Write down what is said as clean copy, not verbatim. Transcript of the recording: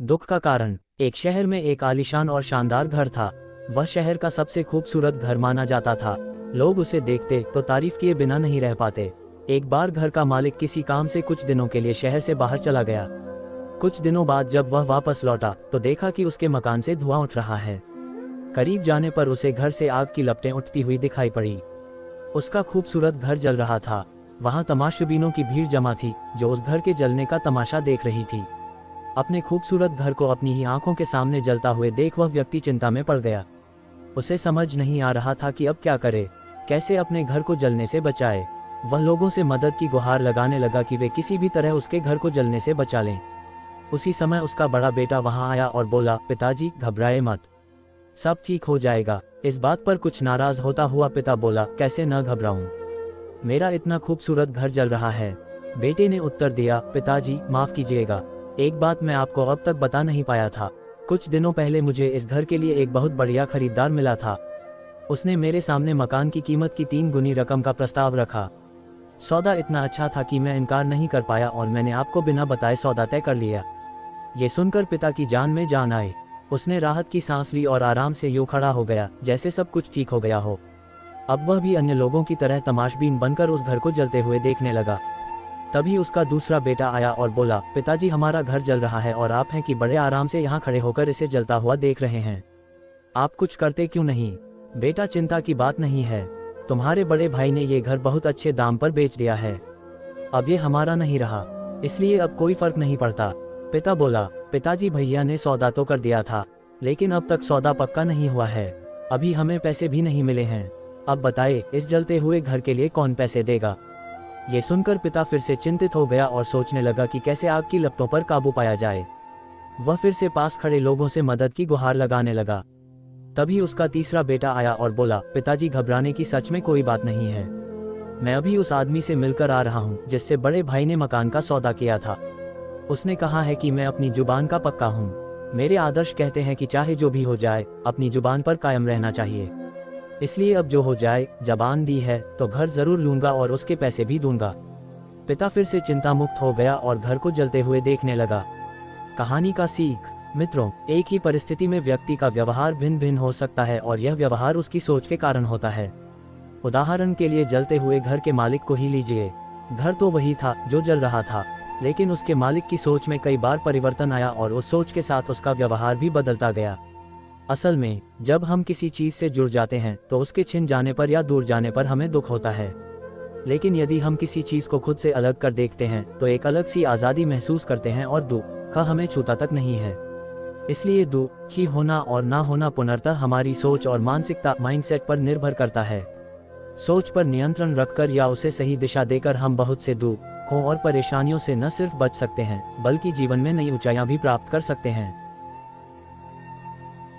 दुख का कारण। एक शहर में एक आलीशान और शानदार घर था। वह शहर का सबसे खूबसूरत घर माना जाता था। लोग उसे देखते तो तारीफ किए बिना नहीं रह पाते। एक बार घर का मालिक किसी काम से कुछ दिनों के लिए शहर से बाहर चला गया। कुछ दिनों बाद जब वह वापस लौटा तो देखा कि उसके मकान से धुआं उठ रहा है। करीब जाने पर उसे घर से आग की लपटें उठती हुई दिखाई पड़ी। उसका खूबसूरत घर जल रहा था। वहां तमाशबीनों की भीड़ जमा थी जो उस घर के जलने का तमाशा देख रही थी। अपने खूबसूरत घर को अपनी ही आंखों के सामने जलता हुए देख वह व्यक्ति चिंता में पड़ गया। उसे समझ नहीं आ रहा था कि अब क्या करे, कैसे अपने घर को जलने से बचाए। वह लोगों से मदद की गुहार लगाने लगा कि वे किसी भी तरह उसके घर को जलने से बचा लें। उसी समय उसका बड़ा बेटा वहां आया और बोला, पिताजी घबराए मत, सब ठीक हो जाएगा। इस बात पर कुछ नाराज होता हुआ पिता बोला, कैसे न घबराऊं, मेरा इतना खूबसूरत घर जल रहा है। बेटे ने उत्तर दिया, पिताजी माफ कीजिएगा, एक बात मैं आपको अब तक बता नहीं पाया था। कुछ दिनों पहले मुझे इस घर के लिए एक बहुत बढ़िया खरीदार मिला था। उसने मेरे सामने मकान की कीमत की 3 गुनी रकम का प्रस्ताव रखा। सौदा इतना अच्छा था कि मैं इनकार नहीं कर पाया और मैंने आपको बिना बताए सौदा तय कर लिया। ये सुनकर पिता की जान में जान आई। उसने राहत की सांस ली और आराम से यूं खड़ा हो गया जैसे सब कुछ ठीक हो गया हो। अब वह भी अन्य लोगों की तरह तमाशबीन बनकर उस घर को जलते हुए देखने लगा। तभी उसका दूसरा बेटा आया और बोला, पिताजी हमारा घर जल रहा है और आप हैं कि बड़े आराम से यहाँ खड़े होकर इसे जलता हुआ देख रहे हैं, आप कुछ करते क्यों नहीं? बेटा चिंता की बात नहीं है, तुम्हारे बड़े भाई ने ये घर बहुत अच्छे दाम पर बेच दिया है। अब ये हमारा नहीं रहा, इसलिए अब कोई फर्क नहीं पड़ता। पिता बोला, पिताजी भैया ने सौदा तो कर दिया था लेकिन अब तक सौदा पक्का नहीं हुआ है, अभी हमें पैसे भी नहीं मिले हैं। अब बताए इस जलते हुए घर के लिए कौन पैसे देगा? ये सुनकर पिता फिर से चिंतित हो गया और सोचने लगा कि कैसे आग की लपटों पर काबू पाया जाए। वह फिर से पास खड़े लोगों से मदद की गुहार लगाने लगा। तभी उसका तीसरा बेटा आया और बोला, पिताजी घबराने की सच में कोई बात नहीं है, मैं अभी उस आदमी से मिलकर आ रहा हूँ जिससे बड़े भाई ने मकान का सौदा किया था। उसने कहा है कि मैं अपनी जुबान का पक्का हूँ। मेरे आदर्श कहते हैं कि चाहे जो भी हो जाए अपनी जुबान पर कायम रहना चाहिए, इसलिए अब जो हो जाए, जबान दी है तो घर जरूर लूंगा और उसके पैसे भी दूंगा। पिता फिर से चिंता मुक्त हो गया और घर को जलते हुए देखने लगा। कहानी का सीख। मित्रों, एक ही परिस्थिति में व्यक्ति का व्यवहार भिन्न भिन्न हो सकता है और यह व्यवहार उसकी सोच के कारण होता है। उदाहरण के लिए जलते हुए घर के मालिक को ही लीजिए। घर तो वही था जो जल रहा था, लेकिन उसके मालिक की सोच में कई बार परिवर्तन आया और उस सोच के साथ उसका व्यवहार भी बदलता गया। असल में जब हम किसी चीज से जुड़ जाते हैं तो उसके छिन जाने पर या दूर जाने पर हमें दुख होता है, लेकिन यदि हम किसी चीज को खुद से अलग कर देखते हैं तो एक अलग सी आज़ादी महसूस करते हैं और दुख हमें छूता तक नहीं है। इसलिए दुखी होना और ना होना पुनर्तः हमारी सोच और मानसिकता माइंडसेट पर निर्भर करता है। सोच पर नियंत्रण रखकर या उसे सही दिशा देकर हम बहुत से दुखों और परेशानियों से न सिर्फ बच सकते हैं बल्कि जीवन में नई ऊंचाइयां भी प्राप्त कर सकते हैं।